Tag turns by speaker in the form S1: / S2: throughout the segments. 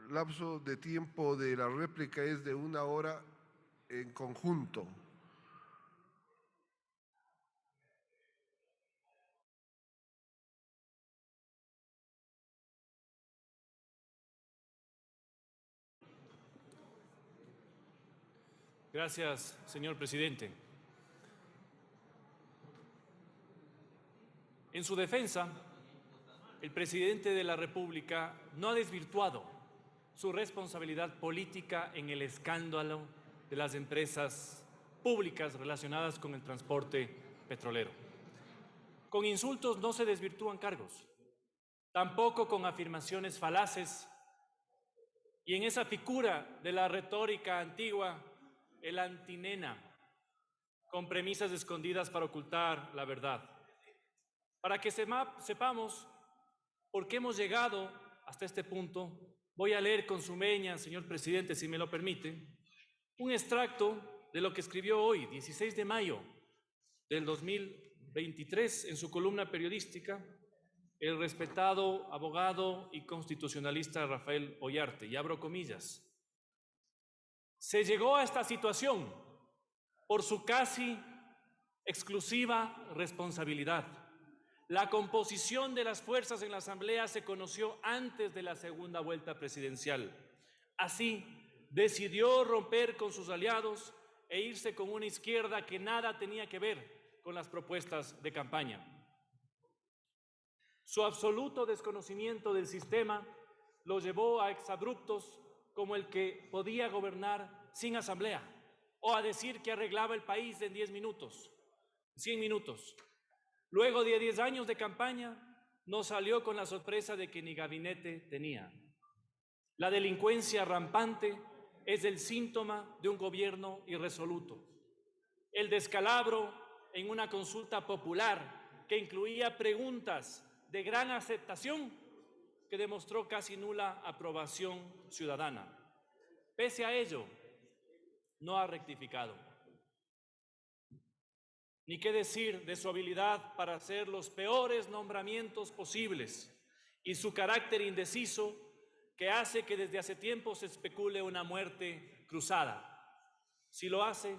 S1: lapso de tiempo de la réplica es de 1 hora en conjunto.
S2: Gracias, señor presidente. En su defensa, el presidente de la República no ha desvirtuado su responsabilidad política en el escándalo de las empresas públicas relacionadas con el transporte petrolero. Con insultos no se desvirtúan cargos, tampoco con afirmaciones falaces, y en esa figura de la retórica antigua, el antinena, con premisas escondidas para ocultar la verdad. Para que sepamos por qué hemos llegado hasta este punto, voy a leer con su venia, señor presidente, si me lo permite, un extracto de lo que escribió hoy, 16 de mayo del 2023, en su columna periodística, el respetado abogado y constitucionalista Rafael Ollarte, y abro comillas: se llegó a esta situación por su casi exclusiva responsabilidad. La composición de las fuerzas en la Asamblea se conoció antes de la segunda vuelta presidencial. Así, decidió romper con sus aliados e irse con una izquierda que nada tenía que ver con las propuestas de campaña. Su absoluto desconocimiento del sistema lo llevó a exabruptos como el que podía gobernar sin asamblea, o a decir que arreglaba el país en 10 minutos, 100 minutos. Luego de 10 años de campaña, nos salió con la sorpresa de que ni gabinete tenía. La delincuencia rampante es el síntoma de un gobierno irresoluto. El descalabro en una consulta popular que incluía preguntas de gran aceptación que demostró casi nula aprobación ciudadana. Pese a ello, no ha rectificado. Ni qué decir de su habilidad para hacer los peores nombramientos posibles y su carácter indeciso que hace que desde hace tiempo se especule una muerte cruzada. Si lo hace,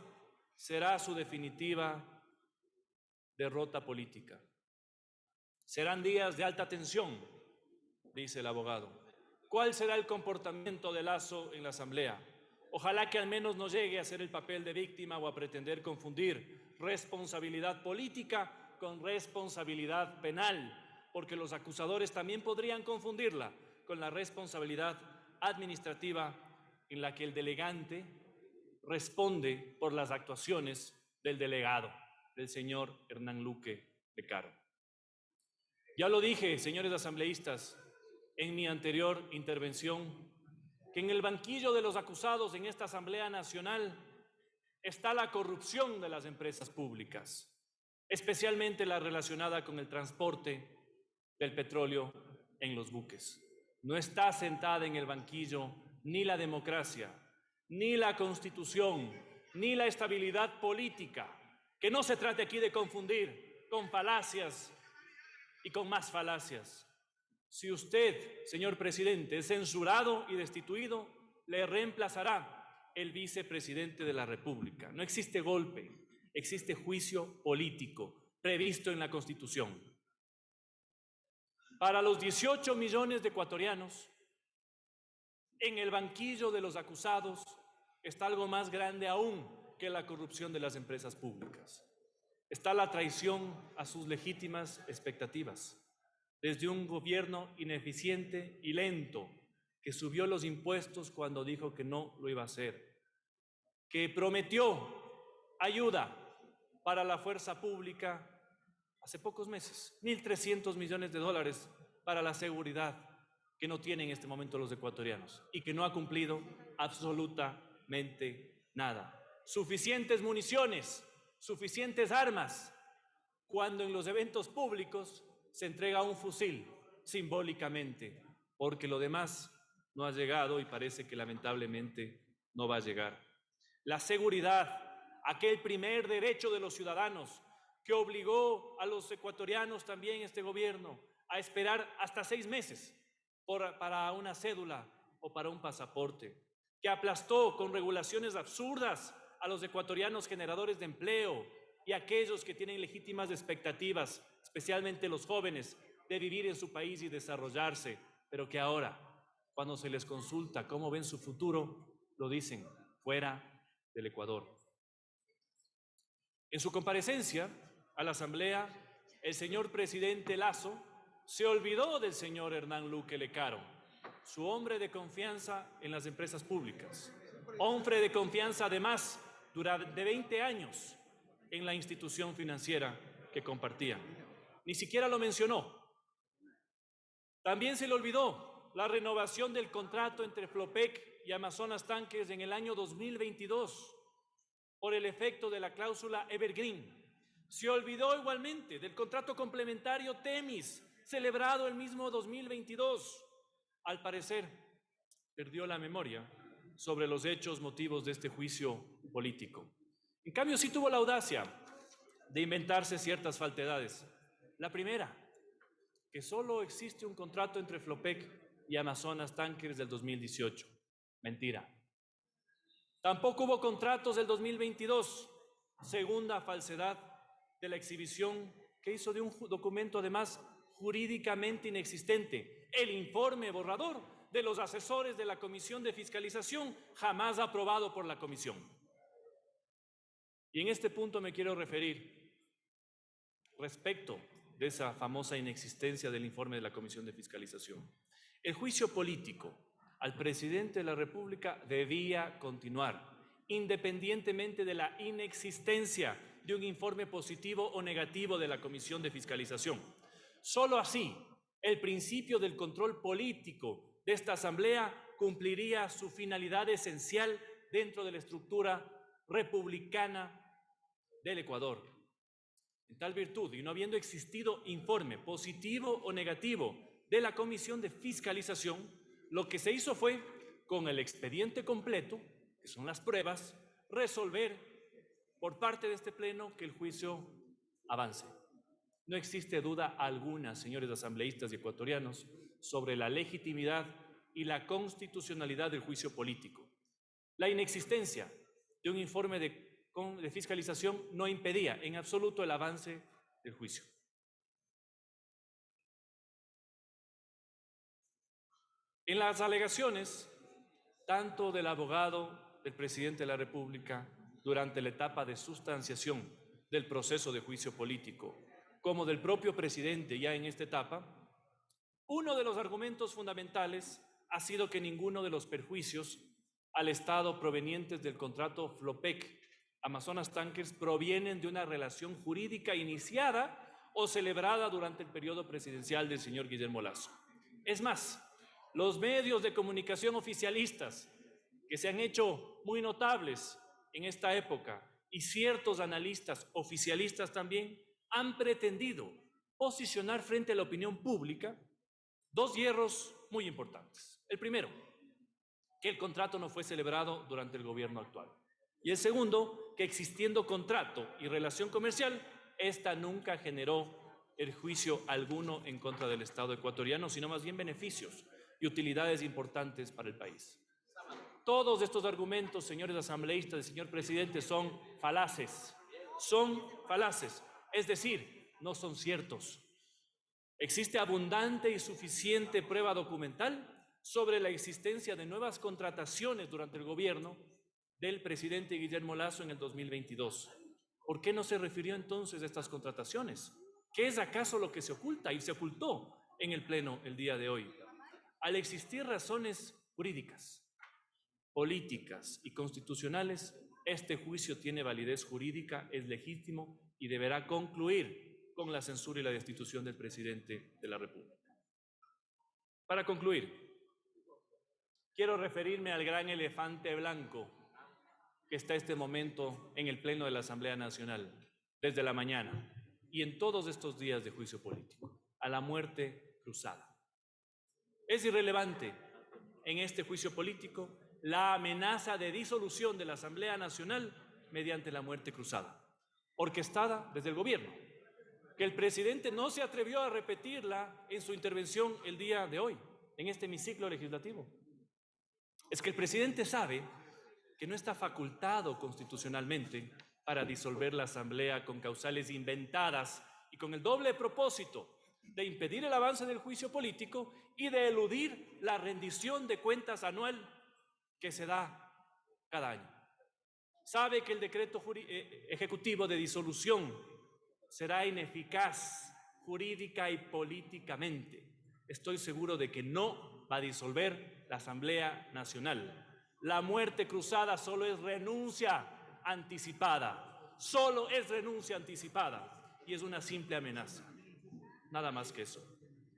S2: será su definitiva derrota política. Serán días de alta tensión, dice el abogado. ¿Cuál será el comportamiento de Lasso en la Asamblea? Ojalá que al menos no llegue a hacer el papel de víctima o a pretender confundir responsabilidad política con responsabilidad penal, porque los acusadores también podrían confundirla con la responsabilidad administrativa en la que el delegante responde por las actuaciones del delegado, del señor Hernán Luque de Caro. Ya lo dije, señores asambleístas, en mi anterior intervención, que en el banquillo de los acusados en esta Asamblea Nacional está la corrupción de las empresas públicas, especialmente la relacionada con el transporte del petróleo en los buques. No está sentada en el banquillo ni la democracia, ni la Constitución, ni la estabilidad política. Que no se trate aquí de confundir con falacias y con más falacias. Si usted, señor presidente, es censurado y destituido, le reemplazará el vicepresidente de la República. No existe golpe, existe juicio político previsto en la Constitución. Para los 18 millones de ecuatorianos, en el banquillo de los acusados está algo más grande aún que la corrupción de las empresas públicas. Está la traición a sus legítimas expectativas, desde un gobierno ineficiente y lento que subió los impuestos cuando dijo que no lo iba a hacer, que prometió ayuda para la fuerza pública hace pocos meses, 1.300 millones de dólares para la seguridad que no tienen en este momento los ecuatorianos y que no ha cumplido absolutamente nada. Suficientes municiones, suficientes armas, cuando en los eventos públicos se entrega un fusil simbólicamente, porque lo demás no ha llegado y parece que lamentablemente no va a llegar. La seguridad, aquel primer derecho de los ciudadanos que obligó a los ecuatorianos también este gobierno a esperar hasta 6 meses para una cédula o para un pasaporte, que aplastó con regulaciones absurdas a los ecuatorianos generadores de empleo y a aquellos que tienen legítimas expectativas, especialmente los jóvenes, de vivir en su país y desarrollarse, pero que ahora, cuando se les consulta cómo ven su futuro, lo dicen fuera del Ecuador. En su comparecencia a la Asamblea, el señor presidente Lasso se olvidó del señor Hernán Luque Lecaro, su hombre de confianza en las empresas públicas, hombre de confianza además durante 20 años en la institución financiera que compartía. Ni siquiera lo mencionó. También se le olvidó la renovación del contrato entre Flopec y Amazonas Tankers en el año 2022 por el efecto de la cláusula Evergreen. Se olvidó igualmente del contrato complementario Temis, celebrado el mismo 2022. Al parecer, perdió la memoria sobre los hechos motivos de este juicio político. En cambio, sí tuvo la audacia de inventarse ciertas falsedades. La primera, que solo existe un contrato entre Flopec y Amazonas Tankers del 2018. Mentira. Tampoco hubo contratos del 2022. Segunda falsedad de la exhibición que hizo de un documento además jurídicamente inexistente, el informe borrador de los asesores de la Comisión de Fiscalización, jamás aprobado por la Comisión. Y en este punto me quiero referir respecto de esa famosa inexistencia del informe de la Comisión de Fiscalización. El juicio político al presidente de la República debía continuar, independientemente de la inexistencia de un informe positivo o negativo de la Comisión de Fiscalización. Solo así, el principio del control político de esta Asamblea cumpliría su finalidad esencial dentro de la estructura republicana del Ecuador. En tal virtud, y no habiendo existido informe positivo o negativo de la Comisión de Fiscalización, lo que se hizo fue, con el expediente completo, que son las pruebas, resolver por parte de este Pleno que el juicio avance. No existe duda alguna, señores asambleístas y ecuatorianos, sobre la legitimidad y la constitucionalidad del juicio político. La inexistencia de un informe de fiscalización no impedía en absoluto el avance del juicio. En las alegaciones, tanto del abogado del presidente de la República durante la etapa de sustanciación del proceso de juicio político, como del propio presidente ya en esta etapa, uno de los argumentos fundamentales ha sido que ninguno de los perjuicios al Estado provenientes del contrato Flopec Amazonas Tankers provienen de una relación jurídica iniciada o celebrada durante el periodo presidencial del señor Guillermo Lasso. Es más, los medios de comunicación oficialistas, que se han hecho muy notables en esta época, y ciertos analistas oficialistas también, han pretendido posicionar frente a la opinión pública dos hierros muy importantes. El primero, que el contrato no fue celebrado durante el gobierno actual. Y el segundo, que existiendo contrato y relación comercial, esta nunca generó el juicio alguno en contra del Estado ecuatoriano, sino más bien beneficios y utilidades importantes para el país. Todos estos argumentos, señores asambleístas y señor presidente, son falaces, es decir, no son ciertos. Existe abundante y suficiente prueba documental sobre la existencia de nuevas contrataciones durante el gobierno del presidente Guillermo Lasso en el 2022. ¿Por qué no se refirió entonces a estas contrataciones? ¿Qué es acaso lo que se oculta y se ocultó en el Pleno el día de hoy? Al existir razones jurídicas, políticas y constitucionales, este juicio tiene validez jurídica, es legítimo y deberá concluir con la censura y la destitución del presidente de la República. Para concluir, quiero referirme al gran elefante blanco que está este momento en el Pleno de la Asamblea Nacional, desde la mañana y en todos estos días de juicio político, a la muerte cruzada. Es irrelevante en este juicio político la amenaza de disolución de la Asamblea Nacional mediante la muerte cruzada, orquestada desde el gobierno, que el presidente no se atrevió a repetirla en su intervención el día de hoy, en este hemiciclo legislativo. es que el presidente sabe que no está facultado constitucionalmente para disolver la Asamblea con causales inventadas y con el doble propósito de impedir el avance del juicio político y de eludir la rendición de cuentas anual que se da cada año. Sabe que el decreto ejecutivo de disolución será ineficaz jurídica y políticamente. Estoy seguro de que no va a disolver la Asamblea Nacional. La muerte cruzada solo es renuncia anticipada, solo es renuncia anticipada y es una simple amenaza, nada más que eso.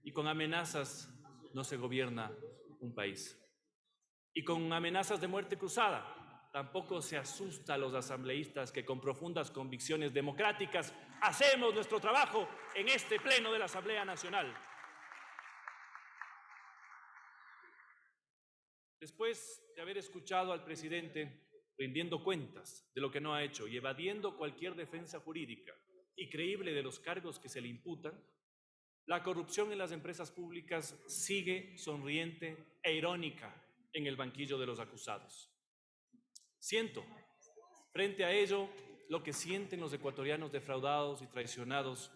S2: Y con amenazas no se gobierna un país. Y con amenazas de muerte cruzada tampoco se asusta a los asambleístas que con profundas convicciones democráticas hacemos nuestro trabajo en este pleno de la Asamblea Nacional. Después de haber escuchado al presidente rindiendo cuentas de lo que no ha hecho y evadiendo cualquier defensa jurídica y creíble de los cargos que se le imputan, la corrupción en las empresas públicas sigue sonriente e irónica en el banquillo de los acusados. Siento, frente a ello, lo que sienten los ecuatorianos defraudados y traicionados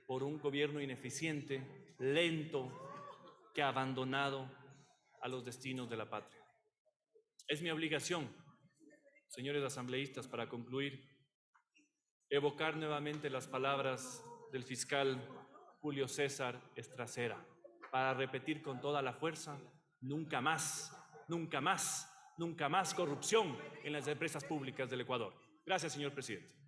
S2: por un gobierno ineficiente, lento, que ha abandonado a los destinos de la patria. Es mi obligación, señores asambleístas, para concluir, evocar nuevamente las palabras del fiscal Julio César Estracera, para repetir con toda la fuerza: nunca más, nunca más, nunca más corrupción en las empresas públicas del Ecuador. Gracias, señor presidente.